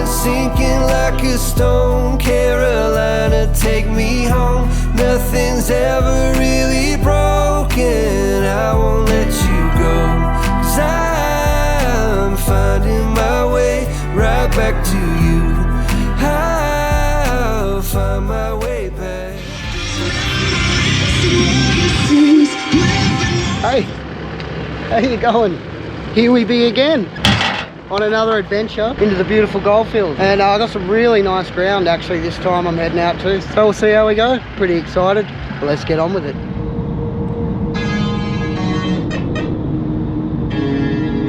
sinking like a stone. Carolina, take me home. Nothing's ever really broken. I won't let you go, 'cause I'm finding my way right back to you. I'll find my way back. Hey, how you going? Here we be again on another adventure into the beautiful Goldfields, and I got some really nice ground actually this time I'm heading out to, so we'll see how we go. Pretty excited, but let's get on with it.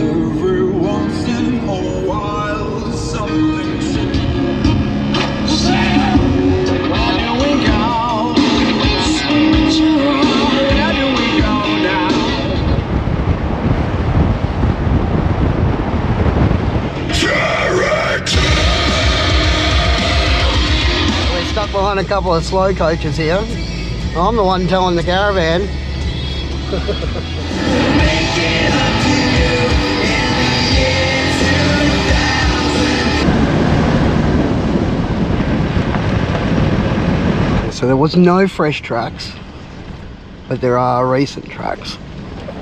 Every once in a while something Stuck behind a couple of slow coaches here. I'm the one towing the caravan. So there was no fresh tracks, but there are recent tracks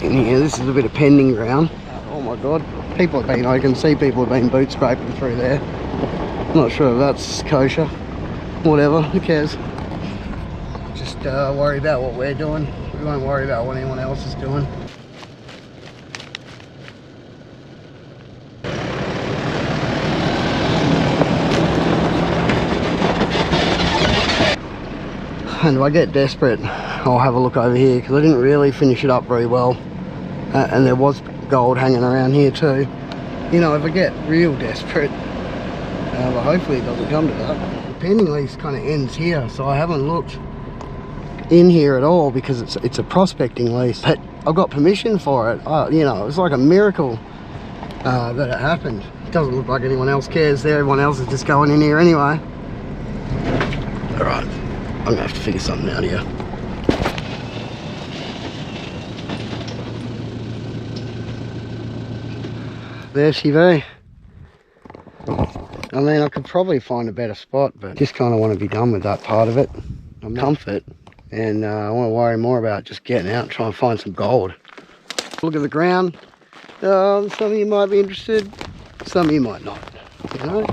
in here. This is a bit of pending ground. Oh my god, people have been, I can see people have been boot scraping through there. Not sure if that's kosher. Whatever, who cares? Just worry about what we're doing. We won't worry about what anyone else is doing. And if I get desperate, I'll have a look over here, because I didn't really finish it up very well. And there was gold hanging around here too. You know, if I get real desperate, but hopefully it doesn't come to that. Pending lease kind of ends here, so I haven't looked in here at all because it's a prospecting lease, but I've got permission for it. You know, it's like a miracle that it happened. It doesn't look like anyone else cares there. Everyone else is just going in here anyway. All right, I'm gonna have to figure something out here. There she be. I mean, I could probably find a better spot, but just kind of want to be done with that part of it. I'm comfort, and I want to worry more about just getting out and trying to find some gold. Look at the ground. Some of you might be interested, some of you might not, you know?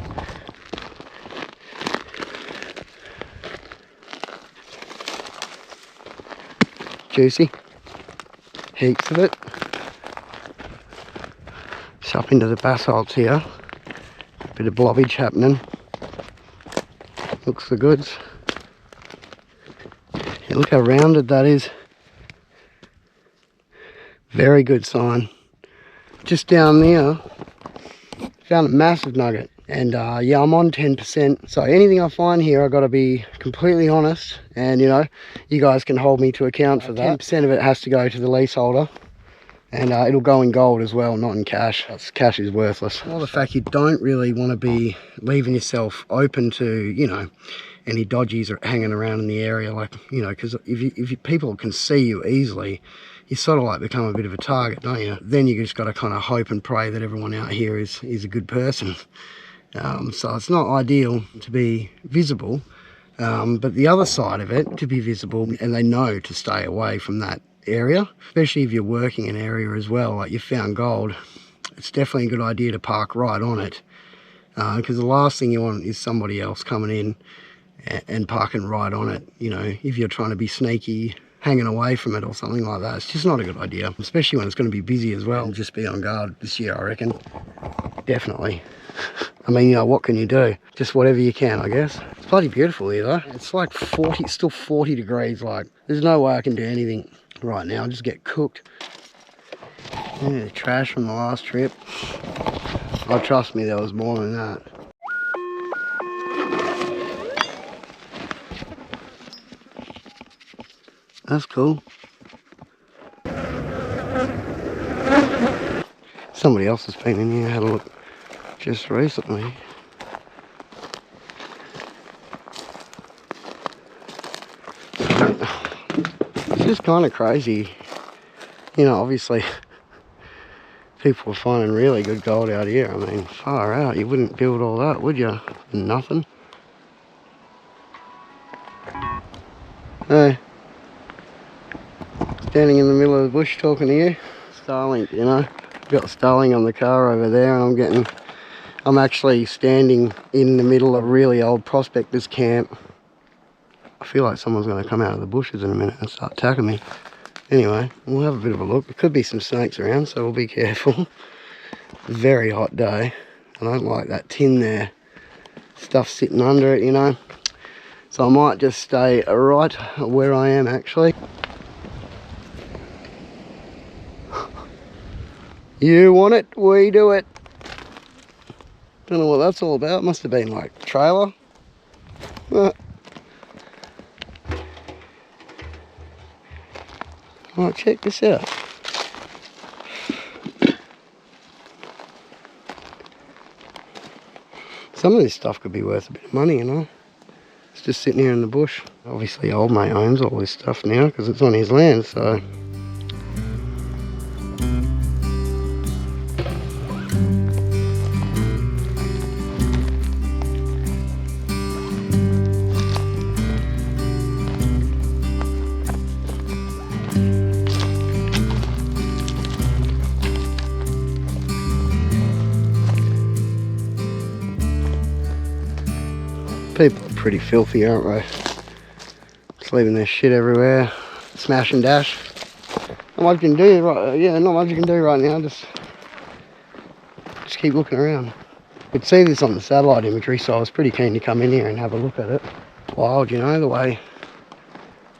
Juicy. Heaps of it. It's up into the basalts here. Bit of blobbage happening. Looks the goods. Yeah, look how rounded that is. Very good sign. Just down there, found a massive nugget. And yeah, I'm on 10%. So anything I find here, I've got to be completely honest. And you know, you guys can hold me to account for that. 10% of it has to go to the leaseholder. And it'll go in gold as well, not in cash. Cash is worthless. Well, the fact you don't really want to be leaving yourself open to, you know, any dodgies are hanging around in the area, like, you know, because if people can see you easily, you sort of like become a bit of a target, don't you? Then you just got to kind of hope and pray that everyone out here is a good person. So it's not ideal to be visible, but the other side of it, to be visible, and they know to stay away from that area, especially if you're working an area as well, like you found gold. It's definitely a good idea to park right on it, because the last thing you want is somebody else coming in and parking right on it. You know, if you're trying to be sneaky, hanging away from it or something like that, it's just not a good idea, especially when it's going to be busy as well. Just be on guard this year, I reckon. Definitely. I mean, you know, what can you do? Just whatever you can, I guess. It's bloody beautiful here though. It's like 40, still 40 degrees. Like, there's no way I can do anything right now. I'll just get cooked. Yeah, trash from the last trip. Oh, trust me, there was more than that. That's cool. Somebody else has been in here, had a look just recently. It's just kind of crazy. You know, obviously People are finding really good gold out here. I mean, far out. You wouldn't build all that, would you? Nothing. Hey. Standing in the middle of the bush talking to you. Starlink, you know. Got Starlink on the car over there, and I'm actually standing in the middle of a really old prospectors camp. I feel like someone's going to come out of the bushes in a minute and start attacking me. Anyway, we'll have a bit of a look. There could be some snakes around, so we'll be careful. Very hot day. I don't like that tin there. Stuff sitting under it, you know. So I might just stay right where I am, actually. You want it, we do it. Don't know what that's all about. Must have been like a trailer. Oh, check this out. Some of this stuff could be worth a bit of money, you know. It's just sitting here in the bush. Obviously old mate owns all this stuff now because it's on his land, so. People are pretty filthy, aren't they? Just leaving their shit everywhere, smash and dash. Not much you can do, right? Yeah, not much you can do right now. Just keep looking around. You could see this on the satellite imagery, so I was pretty keen to come in here and have a look at it. Wild, you know, the way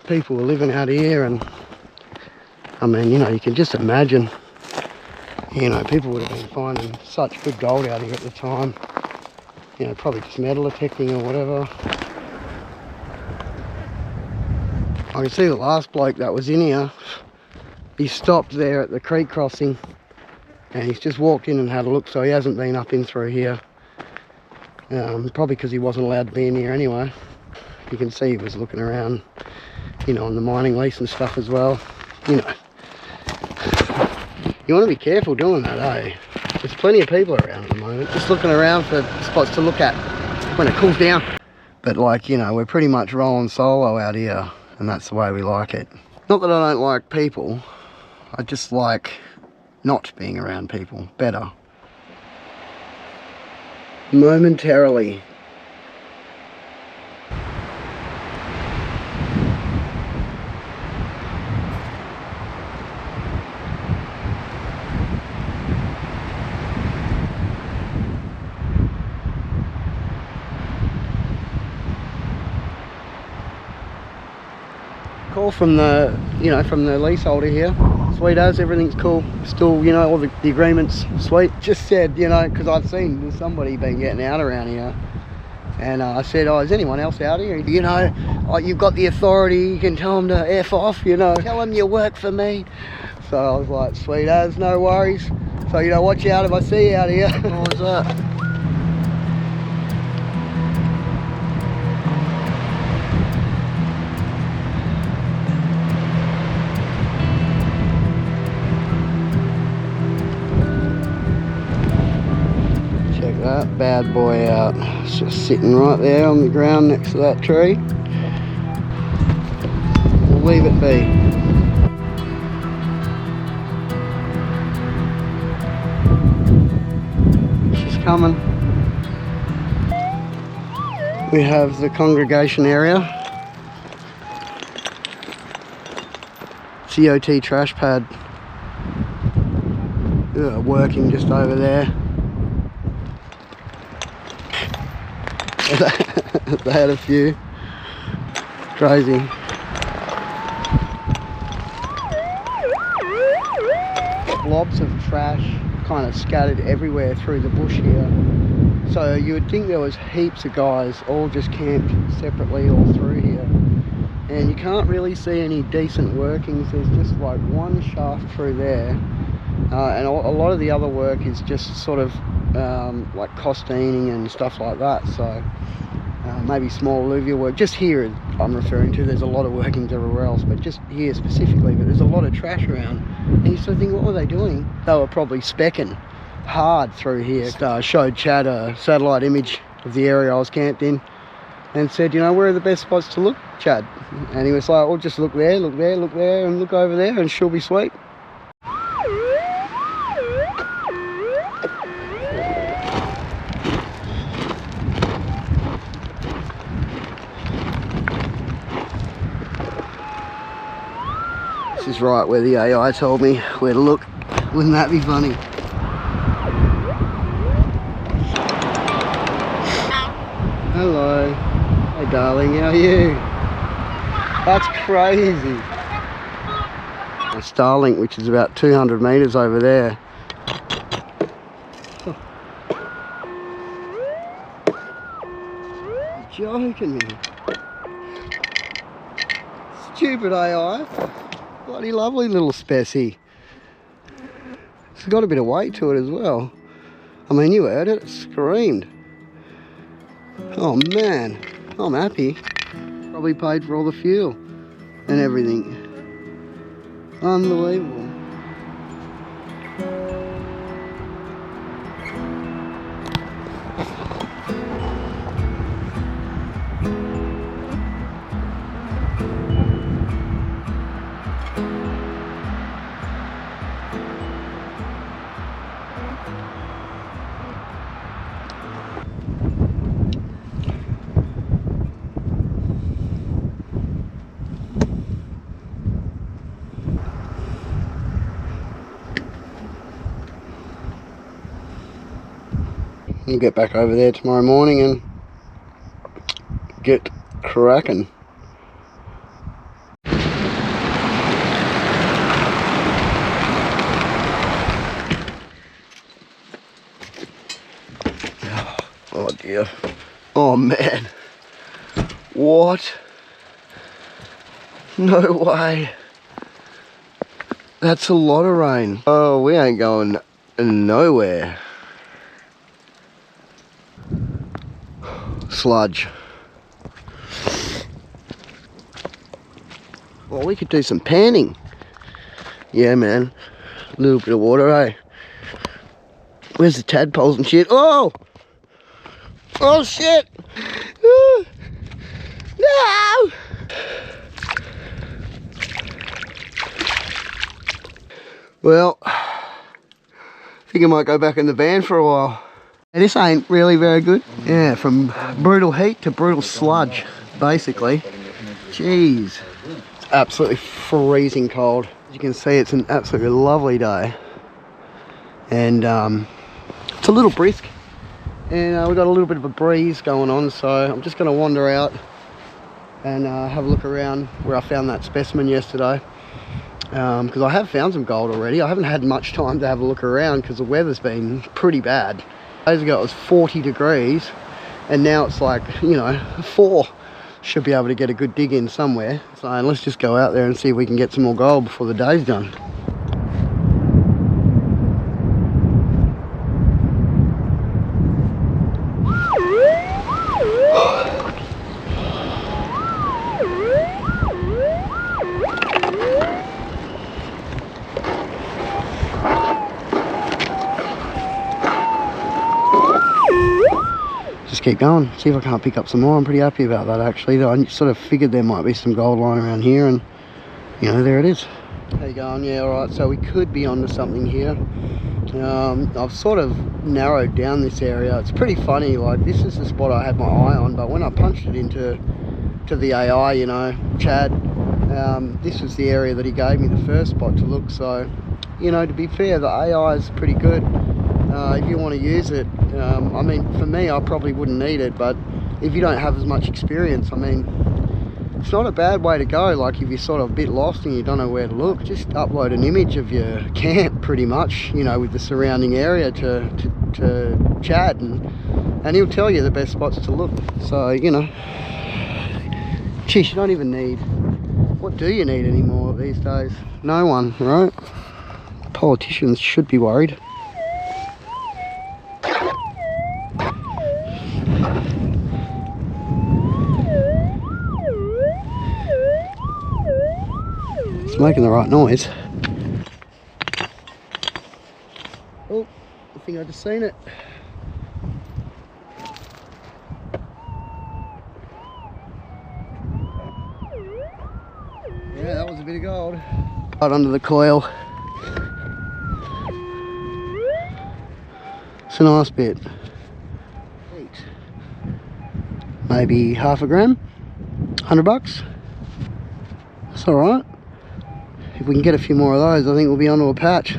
people were living out here, and I mean, you know, you can just imagine. You know, people would have been finding such good gold out here at the time. You know, probably just metal detecting or whatever. I can see the last bloke that was in here, he stopped there at the creek crossing and he's just walked in and had a look, so he hasn't been up in through here. Probably because he wasn't allowed to be in here anyway. You can see he was looking around, you know, on the mining lease and stuff as well. You know, you want to be careful doing that, eh? There's plenty of people around at the moment, just looking around for spots to look at when it cools down. But like, you know, we're pretty much rolling solo out here, and that's the way we like it. Not that I don't like people, I just like not being around people better. Momentarily. Call from the, you know, from the leaseholder here. Sweet as, everything's cool. Still, you know, all the agreements sweet. Just said, you know, because I've seen there's somebody been getting out around here. And I said, oh, is anyone else out here? You know, oh, you've got the authority, you can tell them to F off, you know. Tell them you work for me. So I was like, sweet as, no worries. So, you know, watch out if I see you out here. What was that? That bad boy out. It's just sitting right there on the ground next to that tree. We'll leave it be. She's coming. We have the congregation area. COT trash pad working just over there. They had a few. Crazy. Blobs of trash kind of scattered everywhere through the bush here. So you would think there was heaps of guys all just camped separately all through here. And you can't really see any decent workings. There's just like one shaft through there. And a lot of the other work is just sort of like costining and stuff like that. So maybe small alluvial work. Just here I'm referring to, there's a lot of workings everywhere else, but just here specifically, but there's a lot of trash around. And you sort of think, what were they doing? They were probably specking hard through here. Showed Chad a satellite image of the area I was camped in and said, you know, where are the best spots to look, Chad? And he was like, well, just look there, look there, look there, and look over there, and she'll be sweet. This is right where the AI told me where to look. Wouldn't that be funny? Hello. Hey darling, how are you? That's crazy. A Starlink, which is about 200 meters over there. You're joking me. Stupid AI. Bloody lovely little specie. It's got a bit of weight to it as well. I mean, you heard it, it screamed. Oh man, I'm happy. Probably paid for all the fuel and everything. Unbelievable. We'll get back over there tomorrow morning and get cracking. Oh dear. Oh man. What? No way. That's a lot of rain. Oh, we ain't going nowhere. Sludge. Well, we could do some panning. Yeah, man. A little bit of water, eh? Where's the tadpoles and shit? Oh! Oh, shit! No! Well, I think I might go back in the van for a while. This ain't really very good. Yeah, from brutal heat to brutal sludge, basically. Jeez. It's absolutely freezing cold. As you can see, it's an absolutely lovely day. And it's a little brisk. And we've got a little bit of a breeze going on, so I'm just going to wander out and have a look around where I found that specimen yesterday. Because I have found some gold already. I haven't had much time to have a look around because the weather's been pretty bad. Days ago it was 40 degrees and now it's like, you know, 4. Should be able to get a good dig in somewhere. So let's just go out there and see if we can get some more gold before the day's done. Keep going, see if I can't pick up some more. I'm pretty happy about that actually. I sort of figured there might be some gold lying around here and, you know, there it is. How you going? Yeah, alright, so we could be onto something here. I've sort of narrowed down this area. It's pretty funny, like this is the spot I had my eye on, but when I punched it into the AI, you know, Chad, this was the area that he gave me the first spot to look. So, you know, to be fair, the AI is pretty good. If you want to use it, I mean, for me, I probably wouldn't need it, but if you don't have as much experience, I mean, it's not a bad way to go. Like if you're sort of a bit lost and you don't know where to look, just upload an image of your camp pretty much, you know, with the surrounding area to Chad, and he'll tell you the best spots to look. So, you know, geez, you don't even need, what do you need anymore these days? No one, right? Politicians should be worried. It's making the right noise. Oh, I think I just seen it. Yeah, that was a bit of gold. Right under the coil. It's a nice bit. Maybe half a gram, $100. That's alright. If we can get a few more of those, I think we'll be onto a patch.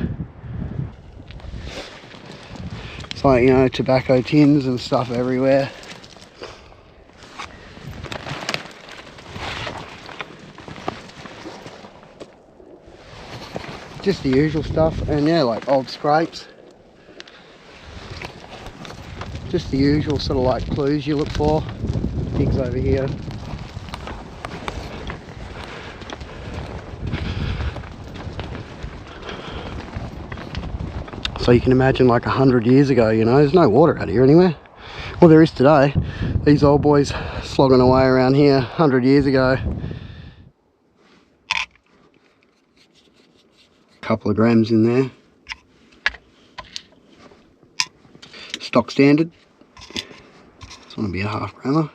It's like, you know, tobacco tins and stuff everywhere. Just the usual stuff, and yeah, like old scrapes. Just the usual sort of like clues you look for. Pigs over here. So you can imagine like 100 years ago, you know, there's no water out here anywhere. Well, there is today. These old boys slogging away around here 100 years ago. Couple of grams in there. Stock standard. This one will be a half grammer.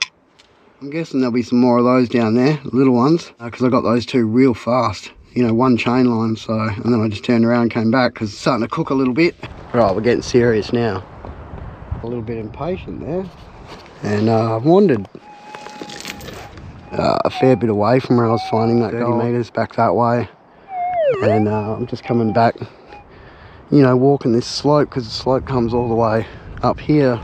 I'm guessing there'll be some more of those down there, little ones, because I got those two real fast. You know, one chain line, so, and then I just turned around and came back because it's starting to cook a little bit. Right, we're getting serious now. A little bit impatient there. And I've wandered a fair bit away from where I was finding that 30 metres back that way. And I'm just coming back, you know, walking this slope because the slope comes all the way up here.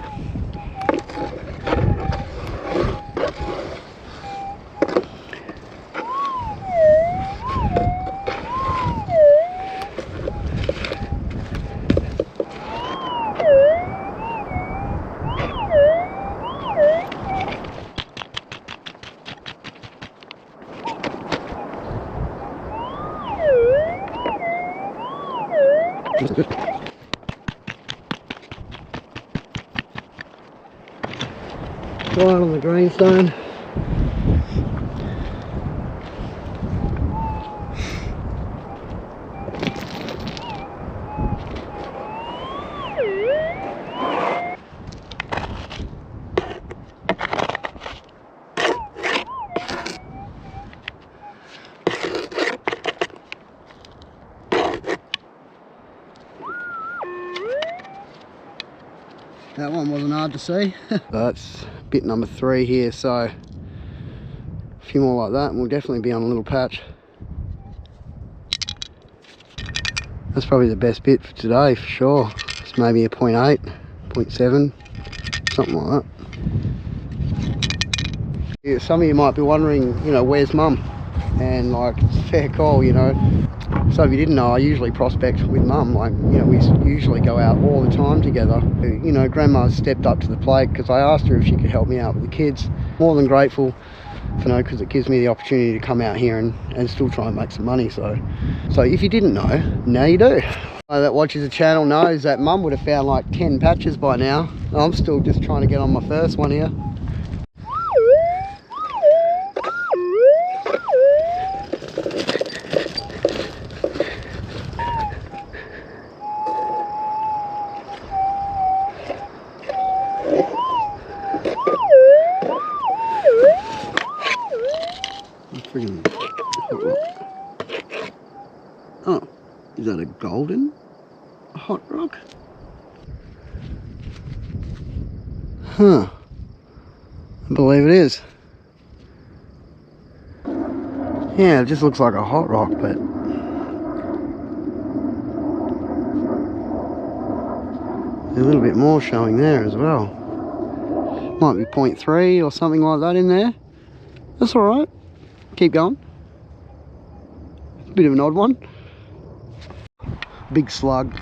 Right on the greenstone. That one wasn't hard to see. That's bit number 3 here, so a few more like that and we'll definitely be on a little patch. That's probably the best bit for today for sure. It's maybe a 0.8, 0.7, something like that. Yeah, some of you might be wondering, you know, where's mum? And like, it's a fair call, you know. So if you didn't know, I usually prospect with mum. Like, you know, we usually go out all the time together. You know, grandma's stepped up to the plate because I asked her if she could help me out with the kids. More than grateful, you know, because it gives me the opportunity to come out here and still try and make some money. So if you didn't know, now you do. That watches the channel knows that mum would have found like 10 patches by now. I'm still just trying to get on my first one here. Oh, is that a golden hot rock? Huh. I believe it is. Yeah, it just looks like a hot rock, but there's a little bit more showing there as well. Might be 0.3 or something like that in there. That's alright. Keep going. Bit of an odd one. Big slug.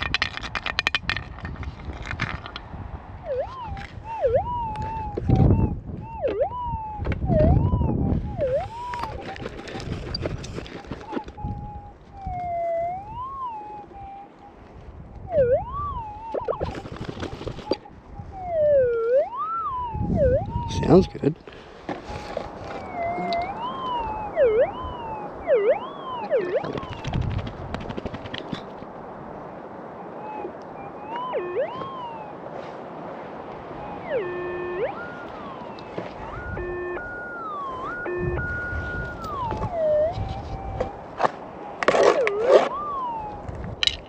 Sounds good.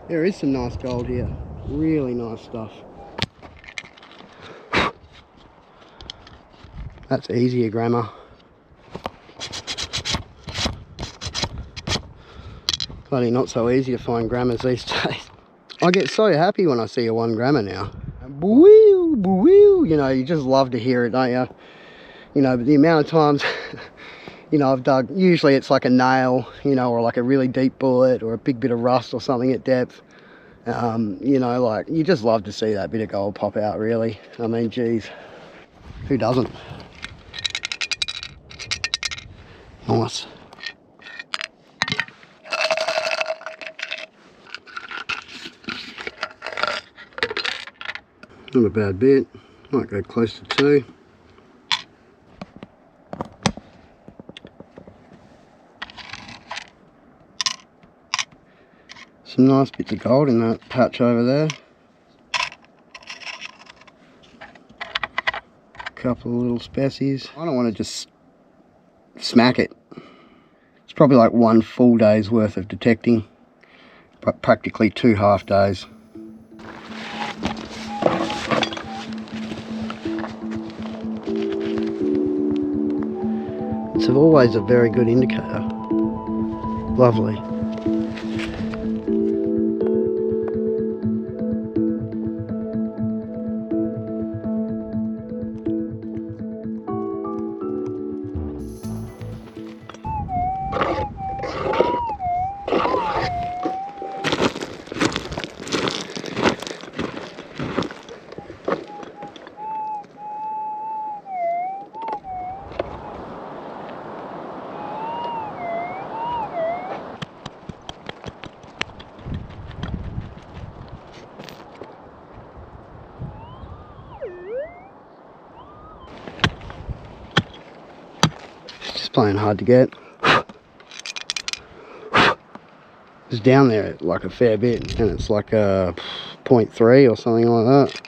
There is some nice gold here. Really nice stuff. That's easier grammar. Bloody not so easy to find grammars these days. I get so happy when I see a 1 grammer now. Boo-wee, boo-wee. You know, you just love to hear it, don't you? You know, but the amount of times, you know, I've dug, usually it's like a nail, you know, or like a really deep bullet or a big bit of rust or something at depth. You know, like, you just love to see that bit of gold pop out, really. I mean, geez, who doesn't? Nice. Not a bad bit. Might go close to 2. Some nice bits of gold in that patch over there. A couple of little species. I don't want to just smack it. It's probably like 1 full day's worth of detecting, but practically 2 half days. It's always a very good indicator. Lovely. Playing hard to get. It's down there like a fair bit, and it's like a 0.3 or something like that.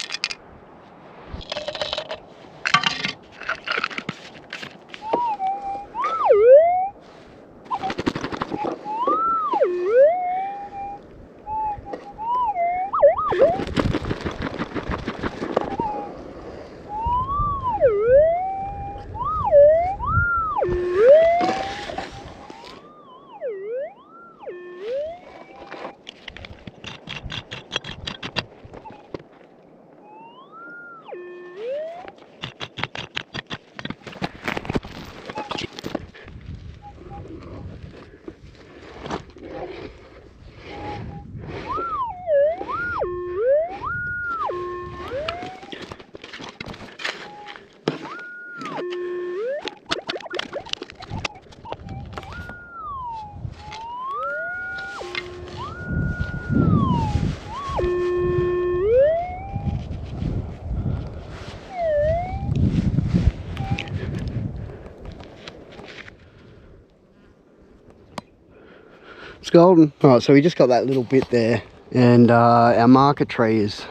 It's golden. Alright, so we just got that little bit there, and our marker tree is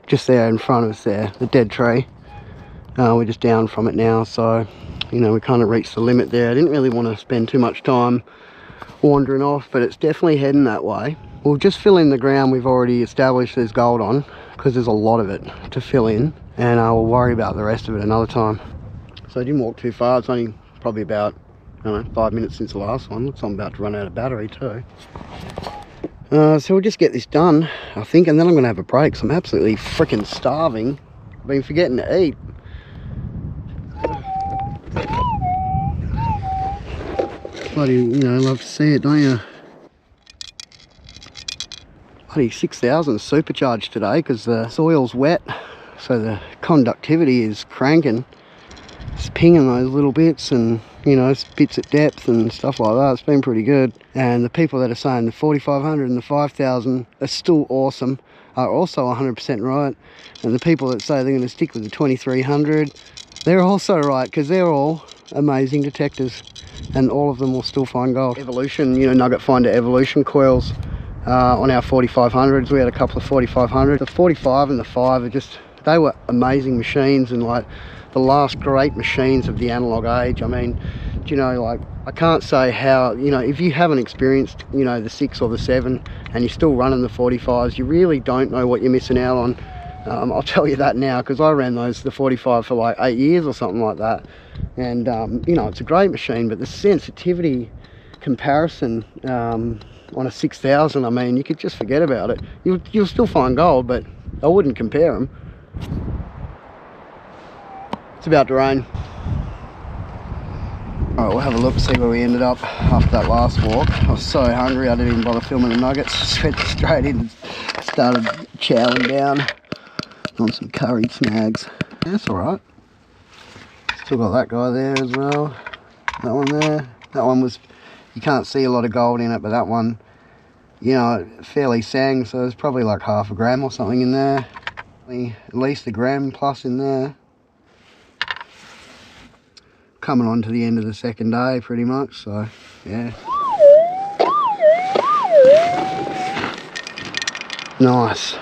just there in front of us there, the dead tree. We're just down from it now, so you know, we kind of reached the limit there. I didn't really want to spend too much time wandering off, but it's definitely heading that way. We'll just fill in the ground we've already established there's gold on, because there's a lot of it to fill in, and we'll worry about the rest of it another time. So I didn't walk too far. It's only probably about, I don't know, 5 minutes since the last one. Looks like I'm about to run out of battery too. So we'll just get this done, I think, and then I'm going to have a break, because I'm absolutely freaking starving. I've been forgetting to eat. Bloody, you know, love to see it, don't you? Bloody 6,000 supercharged today, because the soil's wet, so the conductivity is cranking. It's pinging those little bits, and you know, bits at depth and stuff like that. It's been pretty good. And the people that are saying the 4,500 and the 5,000 are still awesome are also 100% right. And the people that say they're going to stick with the 2,300, they're also right, because they're all amazing detectors, and all of them will still find gold. Evolution, you know, nugget finder evolution coils on our 4,500s. We had a couple of 4,500s. The 45 and the 5 are just they were amazing machines, and like the last great machines of the analog age. I mean, do you know, like, I can't say how, you know, if you haven't experienced, you know, the 6 or the 7 and you're still running the 45s, you really don't know what you're missing out on. I'll tell you that now, because I ran the 45 for like 8 years or something like that, and you know, it's a great machine, but the sensitivity comparison on a 6000, I mean, you could just forget about it. You'll still find gold, but I wouldn't compare them. It's about to rain. Alright, we'll have a look, see where we ended up after that last walk. I was so hungry I didn't even bother filming the nuggets. Just went straight in and started chowing down on some curried snags. Yeah, that's alright. Still got that guy there as well. That one there. That one was, you can't see a lot of gold in it, but that one, you know, fairly sang, so there's probably like half a gram or something in there. At least a gram plus in there. Coming on to the end of the second day pretty much, so yeah. Nice.